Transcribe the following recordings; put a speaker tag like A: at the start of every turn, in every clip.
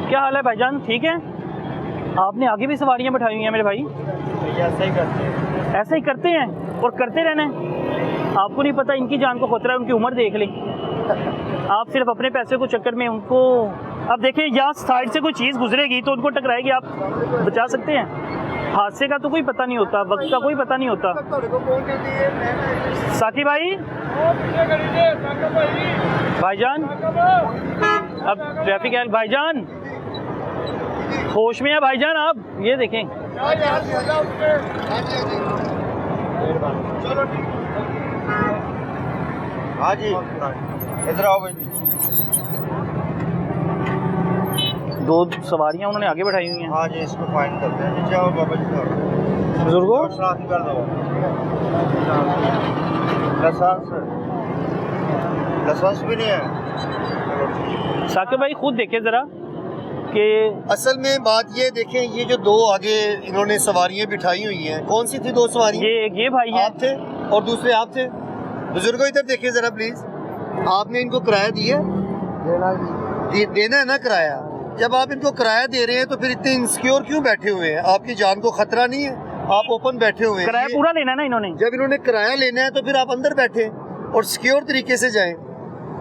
A: क्या हाल है भाईजान, ठीक है? आपने आगे भी सवारियां बैठाई हुई हैं मेरे भाई?
B: ऐसा ही करते हैं,
A: ऐसे ही करते हैं और करते रहना है। आपको नहीं पता इनकी जान को खतरा है, उनकी उम्र देख लें। आप सिर्फ अपने पैसे को चक्कर में उनको, अब देखिए यहाँ साइड से कोई चीज़ गुजरेगी तो उनको टकराएगी, आप बचा सकते हैं? हादसे का तो कोई पता नहीं होता, वक्त का कोई पता नहीं होता। साकी भाई, भाईजान अब ट्रैफिक है भाईजान, होश में है भाईजान आप, ये देखें।
B: हाँ जी, इधर आओ भाई।
A: 2 सवारियां उन्होंने आगे बैठाई हुई हैं।
B: हाँ जी, इसको फाइन करते हैं। नीचे आओ बाबा जी,
A: बुजुर्गों
B: साथ कर दो। लाइसेंस भी नहीं है।
A: साकिब भाई खुद देखे जरा कि
C: असल में बात ये देखें, ये जो 2 आगे इन्होंने सवारियां बिठाई हुई हैं, कौन सी थी 2 सवारियां?
A: ये भाई है।
C: आप थे और दूसरे आप थे। बुजुर्गों इधर देखिए जरा प्लीज, आपने इनको किराया दिया? देना है ना किराया। जब आप इनको किराया दे रहे हैं तो फिर इतने इनसिक्योर क्यों बैठे हुए हैं? आपकी जान को खतरा नहीं है? आप ओपन बैठे हुए हैं।
A: किराया पूरा लेना ना इन्होंने।
C: जब इन्होंने किराया लेना है तो फिर आप अंदर बैठे और सिक्योर तरीके से जाएं।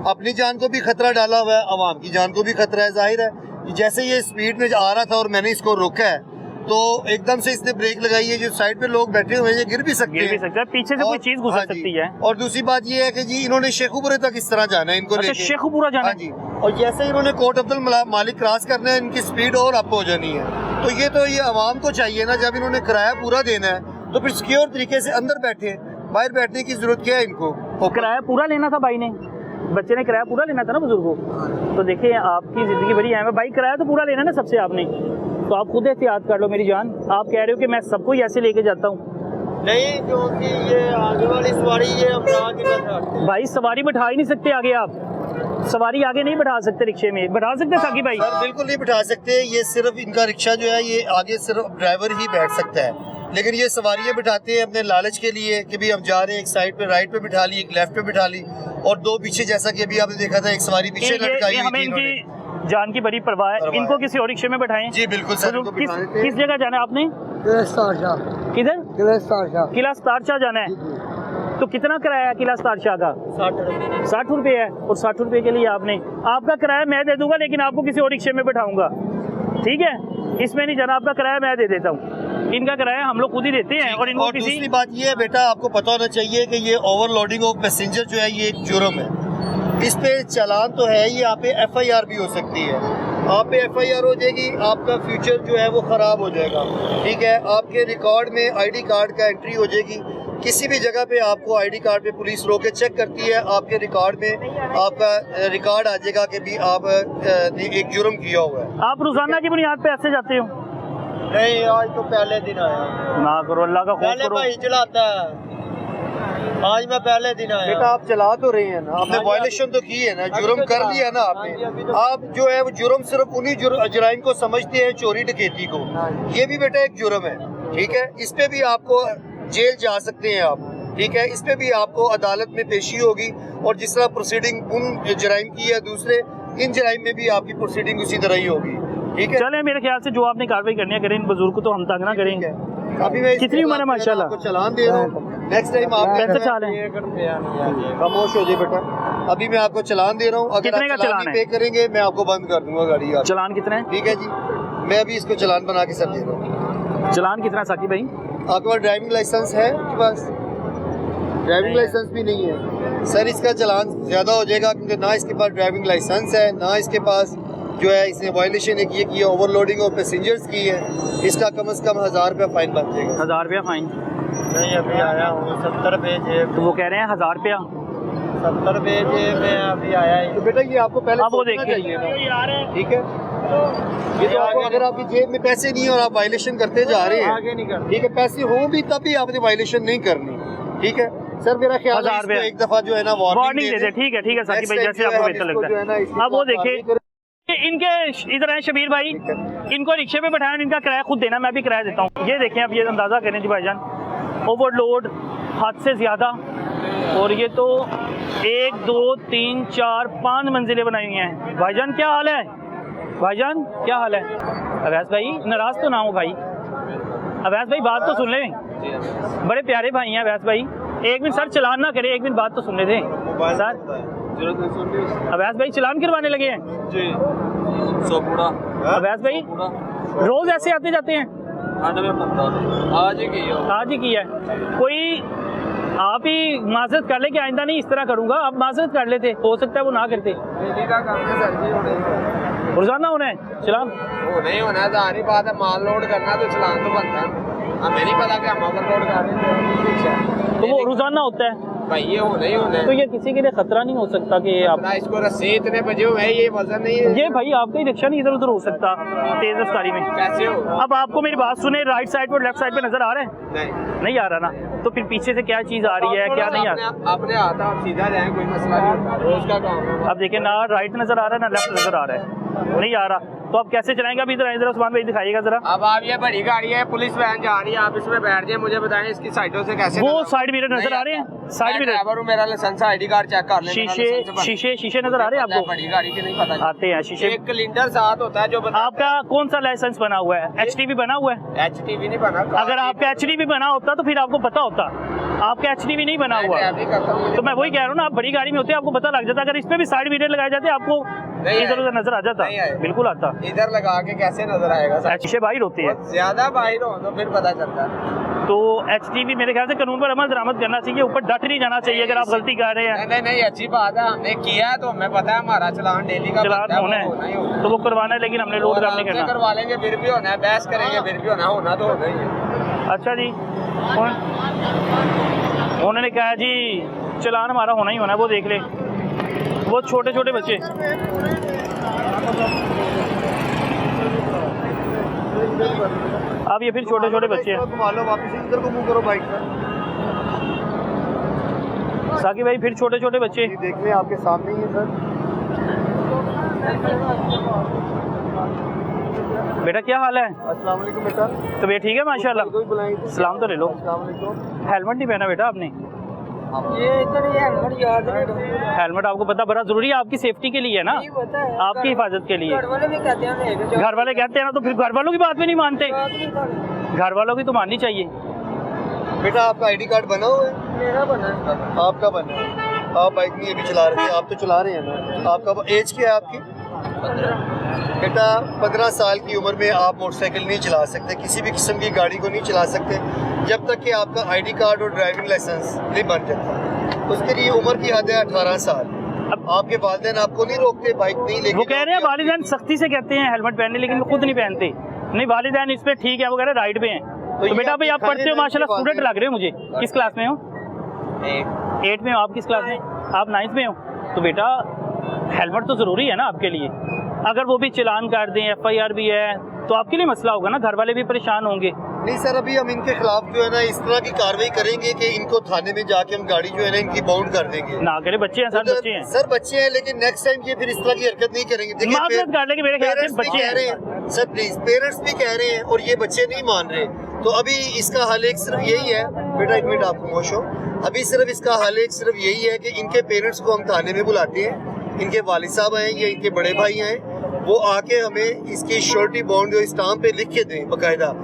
C: अपनी जान को भी खतरा डाला हुआ है, आवाम की जान को भी खतरा है। जाहिर है जैसे ये स्पीड में आ रहा था और मैंने इसको रोका है तो एकदम से इसने ब्रेक लगाई है। जो साइड पे लोग बैठे हुए हैं ये गिर भी सकते हैं,
A: पीछे से कोई चीज गुजर सकती है।
C: और दूसरी बात ये है कि जी इन्होंने शेखुपुरे तक इस तरह जाना है इनको लेके।
A: शेखुपुरा जाना
C: है जी। और जैसे इन्होंने कोट अब्दुल मालिक क्रॉस करना है, इनकी स्पीड और अप हो जानी है। तो ये आवाम को चाहिए ना, जब इन्होंने किराया पूरा देना है तो फिर सिक्योर तरीके से अंदर बैठे, बाहर बैठने की जरूरत क्या है इनको?
A: किराया पूरा लेना था भाई ने, बच्चे ने किराया पूरा लेना था ना बुजुर्गों। तो देखिए आपकी जिंदगी बड़ी अहम है भाई, किराया तो पूरा लेना ना सबसे आपने, तो आप खुद एहतियात कर लो मेरी जान। आप कह रहे हो कि मैं सबको ही ऐसे लेके जाता हूँ।
B: नहीं, क्योंकि ये आगे वाली सवारी ये हम आगे बैठा।
A: भाई सवारी बैठा ही नहीं सकते आगे, आप सवारी आगे नहीं बैठा सकते। रिक्शे में बैठा सकते साकी भाई?
C: सर बिल्कुल नहीं बैठा सकते। ये सिर्फ इनका रिक्शा जो है ये आगे सिर्फ ड्राइवर ही बैठ सकता है, लेकिन ये सवारियां बिठाते हैं अपने लालच के लिए कि भी हम जा रहे हैं, एक साइड पे राइट पे बिठा ली, एक लेफ्ट पे बिठा ली और 2 पीछे, जैसा कि अभी आपने देखा था एक सवारी पीछे लटकाई हुई थी।
A: इनकी जान की बड़ी परवाह है, इनको किसी और रिक्शे में बैठाएं।
C: जी बिल्कुल सर।
A: किस जगह जाना है आपने? किधर? किला सतारशाह जाना है। तो कितना किराया है किला सतारशाह का? 60 रुपये है। और 60 रुपये के लिए आपका किराया मैं दे दूंगा, लेकिन आपको किसी और रिक्शे में बैठाऊंगा, ठीक है? इसमें नहीं जाना, आपका किराया मैं दे देता हूँ। इनका किराया हम लोग खुद ही देते हैं। और इनको किसी
C: दूसरी बात ये है बेटा, आपको पता होना चाहिए कि ये ओवरलोडिंग ऑफ पैसेंजर जो है ये एक जुर्म है। इस पे चालान तो है, ये आप पे FIR भी हो सकती है। आप पे FIR हो जाएगी, आपका फ्यूचर जो है वो ख़राब हो जाएगा, ठीक है? आपके रिकॉर्ड में ID कार्ड का एंट्री हो जाएगी। किसी भी जगह पे आपको ID कार्ड पे पुलिस रोक के चेक करती है, आपके रिकॉर्ड में आपका रिकॉर्ड आ जाएगा कि भी आप एक जुर्म किया हुआ है।
A: आप रोजाना की बुनियाद पे ऐसे जाते हो?
B: नहीं, आज तो पहले दिन आया।
A: ना करो, अल्लाह का खौफ करो।
B: भाई चलाता है, आज मैं पहले दिन आया।
C: बेटा आप चला तो रहे हैं ना, आपने वायलेशन तो की है ना, जुर्म कर लिया ना आपने। आप जो है वो जुर्म सिर्फ उन्हीं जराइम को समझते हैं, चोरी डकैती को। ये भी बेटा एक जुर्म है, ठीक है? इस पे भी आपको जेल जा सकते हैं आप, ठीक है? इस पे भी आपको अदालत में पेशी होगी और जिस तरह प्रोसीडिंग उन जराइम की है दूसरे, इन जराइम में भी आपकी प्रोसीडिंग उसी तरह ही होगी, ठीक है?
A: चले मेरे ख्याल से जो आपने कार्रवाई करनी है करें, इन बुजुर्ग को तो हम तंग ना करेंगे।
C: अभी मैं
A: कितनी उम्र है माशाल्लाह?
C: आपको चलान दे रहा हूँ, नेक्स्ट टाइम आप
A: कैसे चालें?
C: खामोश हो जाए बेटा। अभी मैं आपको चलान दे रहा हूँ, अगर
A: कितने का
C: आप चलान पे करेंगे मैं आपको बंद कर दूंगा गाड़ी।
A: चलान कितना है?
C: ठीक है जी, मैं अभी इसको चलान बना के सर दे रहा हूँ।
A: चलान कितना साकी भाई?
C: आपके पास ड्राइविंग लाइसेंस है? आपके पास ड्राइविंग लाइसेंस भी नहीं है सर, इसका चलान ज़्यादा हो जाएगा क्योंकि ना इसके पास ड्राइविंग लाइसेंस है, ना इसके पास जो है इसने वायलेशन एक ये की है, ओवरलोडिंग ऑफ पैसेंजर्स की है। इसका कम से कम 1000 रुपया फाइन बन जाएगा।
A: 1000 रुपया फाइन?
B: नहीं, अभी आया हूँ 70 पेज।
A: तो वो कह रहे हैं 1000 रुपया।
B: 70 पेज में अभी आया ही।
C: तो बेटा ये आपको पहले
A: अब वो
C: सोचना
A: देखिए
C: चाहिए, ठीक है? ये तो आपको, अगर आपकी जेब में पैसे नहीं है और आप वायलेशन करते जा रहे हैं,
B: आगे नहीं करते,
C: ठीक है? पैसे हो भी तब भी आपने वायलेशन नहीं करनी, ठीक है? सर मेरा ख्याल है इसको एक दफा जो है ना वार्निंग दे दे।
A: ठीक है साकी भाई, जैसे आपको बेहतर लगता है। अब वो देखिए इनके इधर है शबीर भाई, इनको रिक्शे पे बैठाया, इनका किराया खुद देना, मैं भी किराया देता हूँ। ये देखें, अब ये अंदाजा करें जी भाईजान, ओवरलोड हद से ज़्यादा। और ये तो 1 2 3 4 5 मंजिलें बनाई हुई हैं। भाईजान क्या हाल है? भाईजान क्या हाल है? अवैस भाई नाराज तो ना हो भाई। अवैस भाई बात तो सुन ले, बड़े प्यारे भाई हैं अवैस भाई। एक मिनट सर, चलान ना करे, एक मिनट बात तो सुन ले थे सर। अवैस भाई चलान करवाने लगे हैं
B: जी।
A: अवैस भाई रोज ऐसे आते जाते हैं?
B: आज
A: ही किया है। कोई आप ही माजरत कर ले कि आइंदा नहीं इस तरह करूंगा, आप माजरत कर लेते, हो सकता है वो ना करते। रोजाना होना है चलान?
B: वो नहीं होना है, सारी बात है, माल लोड करना तो चलान तो बनता है। हमें नहीं पता कि हम ओवर लोड कर रहे हैं
A: तो वो रोजाना होता है
B: भाई, ये हो नहीं होना है।
A: तो ये किसी के लिए खतरा नहीं हो सकता कि आप
B: ना इसको रस्सी इतने बजे हुए हैं, ये वजन नहीं है
A: ये भाई आपका ही रिक्शा नहीं इधर उधर हो सकता तेज रफ्तारी में?
B: कैसे हो?
A: अब आपको मेरी बात सुने, राइट साइड पर लेफ्ट साइड पे नजर आ रहा है? नहीं आ रहा ना, तो फिर पीछे से क्या चीज आ रही है क्या नहीं आ रहा?
B: अपने आता आप सीधा जाए, कोई मसला नहीं, रोज का काम है।
A: अब देखिए ना राइट नजर आ रहा है ना लेफ्ट नजर आ रहा है, नहीं आ रहा, तो आप कैसे चलाएंगे? अभी इधर उस्मान भाई दिखाइएगा जरा।
B: अब आप, ये बड़ी गाड़ी है, पुलिस वैन जा रही है, आप इसमें बैठ जाए, मुझे बताएं इसकी साइडों से कैसे?
A: वो साइड मिरर नजर आ रहे हैं? साइड मिरर,
B: ड्राइवर हूँ, मेरा लाइसेंस आईडी कार्ड चेक कर लें।
A: शीशे नजर आ रहे हैं आपको?
B: बड़ी गाड़ी के नहीं पता
A: आते हैं शीशे।
B: एक कैलेंडर साथ होता है जो
A: आपका कौन सा लाइसेंस बना हुआ है? HTV बना हुआ है?
B: HTV नहीं बना।
A: अगर आपका HTV बना होता तो फिर आपको पता होता, आपका HTV नहीं बना हुआ तो मैं वही कह रहा हूँ ना, आप बड़ी गाड़ी में होते आपको पता लग जाता। अगर इस पे भी साइड मिरर लगाए जाते आपको इधर उधर नजर आ जाता, बिल्कुल आता।
B: इधर लगा के कैसे नजर आएगा?
A: शीशे बाहर होती है,
B: ज्यादा बाहर हो तो फिर पता चलता है।
A: तो HTV मेरे ख्याल से कानून पर अमल दरामद करना चाहिए, ऊपर डट नहीं जाना चाहिए अगर आप गलती कर रहे हैं।
B: नहीं अच्छी बात है, हमने किया है तो हमें पता है, हमारा चलान डेली का
A: चलान होना है तो वो करवाना है, लेकिन हमने लोड करने करना
B: करवा लेंगे, फिर भी होना है, बहस करेंगे फिर भी होना तो होना ही है।
A: अच्छा जी, उन्होंने कहा जी चलान हमारा होना ही होना है, वो देख ले, वो छोटे छोटे बच्चे। अब ये फिर छोटे छोटे बच्चे हैं।
C: वापस इधर को मुंह करो बाइक पर।
A: साकी भाई फिर छोटे छोटे बच्चे
C: देख लें, आपके सामने ही है सर।
A: बेटा क्या हाल है?
C: अस्सलाम वालेकुम बेटा।
A: तो बेटा ठीक है माशाल्लाह। सलाम तो ले लो। हेलमेट नहीं पहना बेटा आपने?
B: ये इधर हेलमेट याद नहीं।
A: हेलमेट आपको पता बड़ा जरूरी है, आपकी सेफ्टी के लिए है ना, आपकी हिफाजत के लिए।
B: घर वाले भी कहते हैं,
A: घर वाले कहते हैं ना, तो फिर घर वालों की बात भी नहीं मानते, घर वालों की तो माननी चाहिए।
C: बेटा आपका ID कार्ड बना हुआ है?
B: मेरा बना है।
C: आपका बना है? आप बाइक नहीं अभी चला रहे थे, आप तो चला रहे हैं ना। आपका एज क्या है आपकी?
B: 15।
C: बेटा 15 साल की उम्र में आप मोटरसाइकिल नहीं चला सकते, किसी भी किस्म की गाड़ी को नहीं चला सकते जब तक कि आपका ID कार्ड और ड्राइविंग लाइसेंस नहीं बन जाता। उसके लिए उम्र की हद है 18 साल। अब आपके वालिदैन आपको नहीं रोकते, बाइक नहीं लेके?
A: वो कह रहे हैं वालिदैन सख्ती से कहते हैं हेलमेट पहनने, लेकिन वो खुद नहीं पहनते। नहीं वालिदैन इस पे ठीक है, वो कह रहे राइड पे हैं। तो बेटा भाई आप पढ़ते हो माशाल्लाह, स्टूडेंट लग रहे हो मुझे। किस क्लास में हो? 8 में हो। आप किस क्लास में? आप 9th में हो। तो बेटा हेलमेट तो ज़रूरी है ना आपके लिए। अगर वो भी चलान कर दें, FIR भी है, तो आपके लिए मसला होगा ना, घर वाले भी परेशान होंगे।
C: नहीं सर, अभी हम इनके खिलाफ जो है ना इस तरह की कार्रवाई करेंगे कि इनको थाने में जाके हम गाड़ी जो है ना इनकी बाउंड कर देंगे।
A: ना करे, बच्चे हैं सर, बच्चे हैं
C: सर, बच्चे हैं, लेकिन नेक्स्ट टाइम ये फिर इस तरह की हरकत नहीं करेंगे।
A: माफियत कर लेंगे, मेरे ख्याल से बच्चे
C: कह रहे हैं सर, प्लीज पेरेंट्स भी कह रहे हैं और ये बच्चे नहीं मान रहे। तो अभी इसका हल एक सिर्फ यही है, बेटा एक मिनट आप खामोश हो। अभी सिर्फ इसका हल एक सिर्फ यही है कि इनके पेरेंट्स को हम थाने में बुलाते हैं, इनके वालिद साहब हैं या इनके बड़े भाई हैं, वो आके हमें इसकी श्योरिटी बॉन्ड जो स्टाम्प पे लिख के दें बाकायदा।